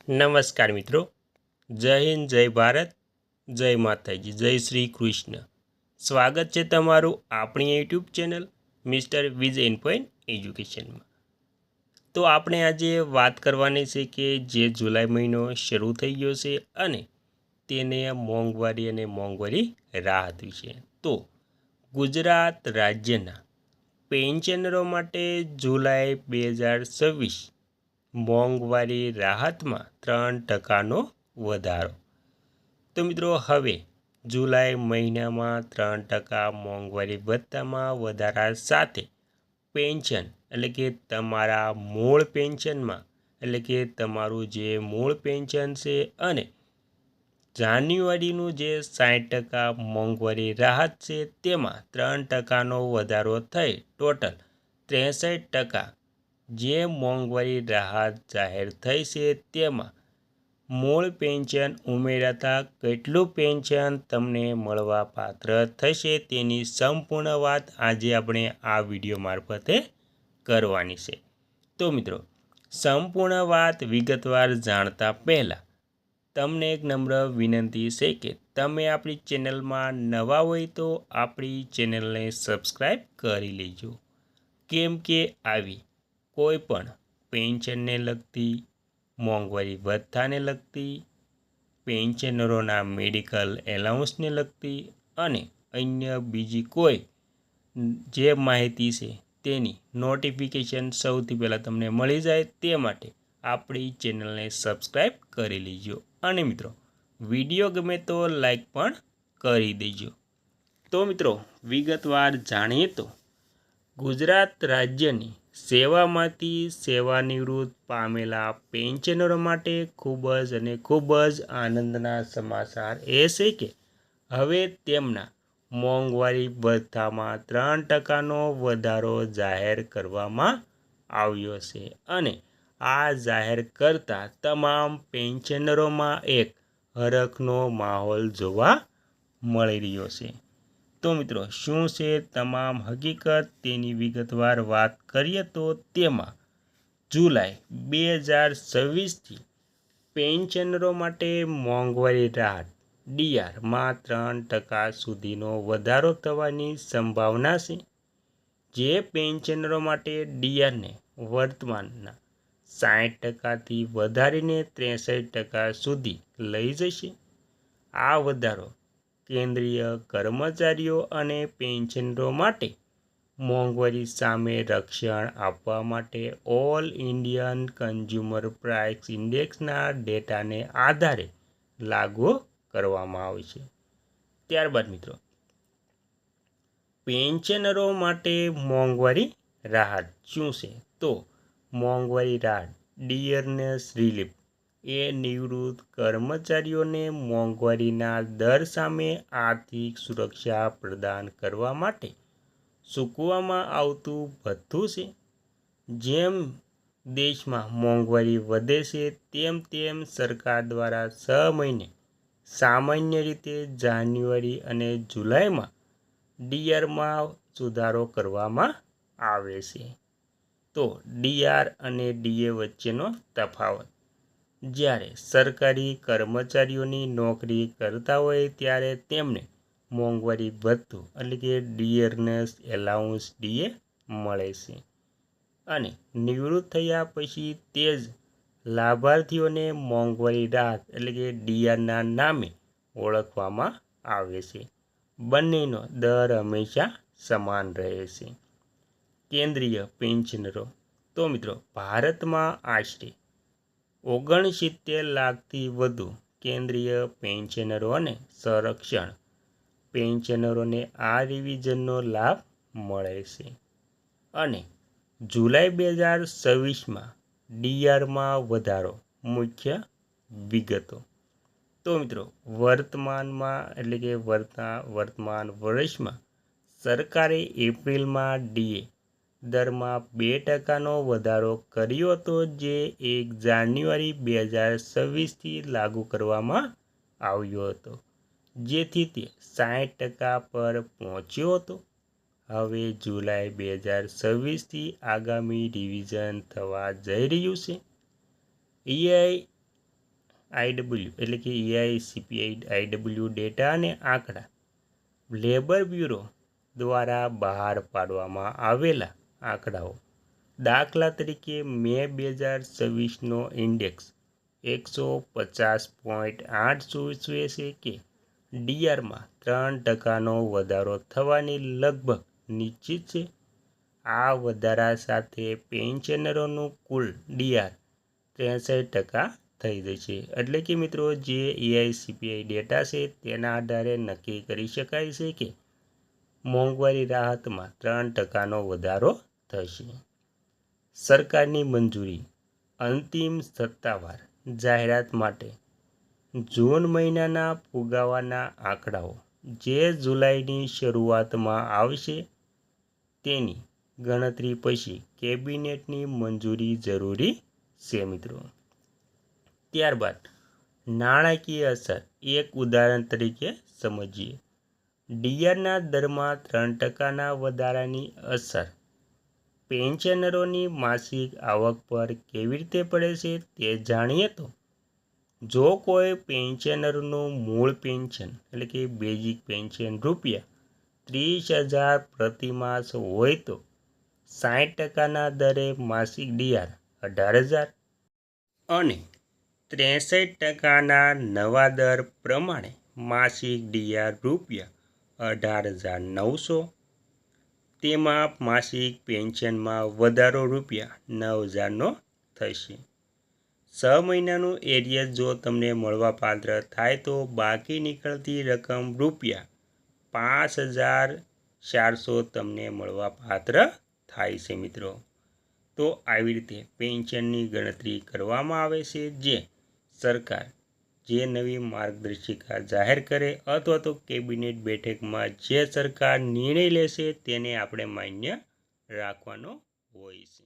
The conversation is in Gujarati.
નમસ્કાર મિત્રો, જય હિન્દ, જય ભારત, જય માતાજી, જય શ્રી કૃષ્ણ. સ્વાગત છે તમારું આપણી યુટ્યુબ ચેનલ મિસ્ટર વિજય પોઈન્ટ એજ્યુકેશનમાં. તો આપણે આજે વાત કરવાની છે કે જે જુલાઈ મહિનો શરૂ થઈ ગયો છે અને તેને મોંઘવારી રાહત વિશે. તો ગુજરાત રાજ્યના પેન્શનરો માટે જુલાઈ 2026 મોંઘવારી રાહતમાં 3% વધારો. તો મિત્રો, હવે જુલાઈ મહિનામાં 3% મોંઘવારી ભથ્થામાં વધારા સાથે પેન્શન એટલે કે તમારા મૂળ પેન્શનમાં એટલે કે તમારું જે મૂળ પેન્શન છે અને જાન્યુઆરીનું જે 60% મોંઘવારી રાહત છે તેમાં 3%નો વધારો થઈ ટોટલ 63% જે મોંઘવારી રાહત જાહેર થઈ છે તેમાં મૂળ પેન્શન ઉમેરાતા કેટલું પેન્શન તમને મળવા પાત્ર થશે તેની સંપૂર્ણ વાત આજે આપણે આ વિડીયો મારફતે કરવાની છે. તો મિત્રો, સંપૂર્ણ વાત વિગતવાર જાણતા પહેલાં તમને એક નમ્ર વિનંતી છે કે તમે આપણી ચેનલમાં નવા હોય તો આપણી ચેનલને સબસ્ક્રાઈબ કરી લેજો, કેમ કે આવી કોઈ પણ પેન્શનને લગતી, મોંઘવારી ભથ્થાને લગતી, પેન્શનરોના મેડિકલ એલાઉન્સને લગતી અને અન્ય બીજી કોઈ જે માહિતી છે તેની નોટિફિકેશન સૌથી પહેલાં તમને મળી જાય તે માટે આપણી ચેનલને સબસ્ક્રાઈબ કરી લેજો અને મિત્રો, વિડીયો ગમે તો લાઈક પણ કરી દેજો. તો મિત્રો, વિગતવાર જાણીએ તો ગુજરાત રાજ્યની સેવામાંથી સેવાનિવૃત્ત પામેલા પેન્શનરો માટે ખૂબ જ આનંદના સમાચાર એ છે કે હવે તેમના મોંઘવારી ભથ્થામાં 3%નો વધારો જાહેર કરવામાં આવ્યો છે અને આ જાહેર કરતા તમામ પેન્શનરોમાં એક હરખનો માહોલ જોવા મળી રહ્યો છે. તો મિત્રો, શું છે તમામ હકીકત તેની વિગતવાર વાત કરીએ તો તેમાં જુલાઈ 2026થી પેન્શનરો માટે મોંઘવારી રાહત ડીઆરમાં 3% સુધીનો વધારો થવાની સંભાવના છે. જે પેન્શનરો માટે ડીઆરને વર્તમાનના 60%થી વધારીને 63% સુધી લઈ જશે. આ વધારો કેન્દ્રીય કર્મચારીઓ અને પેન્શનરો માટે મોંઘવારી સામે રક્ષણ આપવા માટે ઓલ ઇન્ડિયન કન્ઝ્યુમર પ્રાઇસ ઇન્ડેક્સના ડેટાને આધારે લાગુ કરવામાં આવશે. ત્યારબાદ મિત્રો, પેન્શનરો માટે મોંઘવારી રાહત શું છે? તો મોંઘવારી રાહત ડિયરનેસ રિલીફ એ નિવૃત્ત કર્મચારીઓને મોંઘવારીના દર સામે આર્થિક સુરક્ષા પ્રદાન કરવા માટે ચૂકવવામાં આવતું ભથ્થું છે. જેમ દેશમાં મોંઘવારી વધે છે તેમ સરકાર દ્વારા 6 મહિને સામાન્ય રીતે જાન્યુઆરી અને જુલાઈમાં ડીઆરમાં સુધારો કરવામાં આવે છે. તો ડીઆર અને ડીએ વચ્ચેનો તફાવત: જ્યારે સરકારી કર્મચારીઓની નોકરી કરતા હોય ત્યારે તેમને મોંઘવારી ભથ્થું એટલે કે ડિયરનેસ એલાઉન્સ ડીએ મળે છે અને નિવૃત્ત થયા પછી તે જ લાભાર્થીઓને મોંઘવારી રાહત એટલે કે ડીઆરના નામે ઓળખવામાં આવે છે. બંનેનો દર હંમેશા સમાન રહે છે. કેન્દ્રીય પેન્શનરો: તો મિત્રો, ભારતમાં આશરે 69 લાખથી વધુ કેન્દ્રીય પેન્શનરો અને સંરક્ષણ પેન્શનરોને આ રિવિઝનનો લાભ મળે છે અને જુલાઈ 2026માં ડીઆરમાં વધારો. મુખ્ય વિગતો: તો મિત્રો, વર્તમાન વર્ષમાં સરકારે એપ્રિલમાં ડીએ દરમાં 2%નો વધારો કર્યો હતો, જે 1 જાન્યુઆરી 2026થી લાગુ કરવામાં આવ્યો હતો, જેથી તે 60% પર પહોંચ્યો હતો. હવે જુલાઈ 2026થી આગામી રિવિઝન થવા જઈ રહ્યું છે. આઈડબ્લ્યુ એટલે કે આઈડબ્લ્યુ ડેટા અને આંકડા લેબર બ્યુરો દ્વારા બહાર પાડવામાં આવેલા આંકડાઓ, દાખલા તરીકે મે 2026નો ઇન્ડેક્સ 150.8 સૂચવે છે કે ડીઆરમાં 3%નો વધારો થવાની લગભગ નિશ્ચિત છે. આ વધારા સાથે પેન્શનરોનું કુલ ડીઆર 63% થઈ જશે. એટલે કે મિત્રો જે એઆઈસીપીઆઈ ડેટા છે તેના આધારે નક્કી કરી શકાય છે કે મોંઘવારી રાહતમાં 3%નો વધારો થશે. સરકારની મંજૂરી. અંતિમ સત્તાવાર જાહેરાત માટે જૂન મહિનાના ફુગાવાના આંકડાઓ જે જુલાઈની શરૂઆતમાં આવશે તેની ગણતરી પછી કેબિનેટની મંજૂરી જરૂરી છે મિત્રો. ત્યારબાદ નાણાકીય અસર એક ઉદાહરણ તરીકે સમજીએ. ડીઆરના દરમાં 3%ના વધારાની અસર પેન્શનરોની માસિક આવક પર કેવી રીતે પડે છે તે જાણીએ તો જો કોઈ પેન્શનરનું મૂળ પેન્શન એટલે કે બેઝિક પેન્શન ₹30,000 પ્રતિમાસ હોય તો 60%ના દરે માસિક ડીઆર 18,000 અને 63%ના નવા દર પ્રમાણે માસિક ડીઆર ₹18,900. તેમાં માસિક પેન્શનમાં વધારો ₹9,000નો થશે. 6 મહિનાનું એરિયર જો તમને મળવાપાત્ર થાય તો બાકી નીકળતી રકમ ₹5,400 તમને મળવાપાત્ર થાય છે મિત્રો. તો આવી રીતે પેન્શનની ગણતરી કરવામાં આવે છે જે સરકાર જે નવી માર્ગદર્શિકા જાહેર કરે અથવા તો કેબિનેટ બેઠકમાં જે સરકાર નિર્ણય લેશે તેને આપણે માન્ય રાખવાનો હોય છે.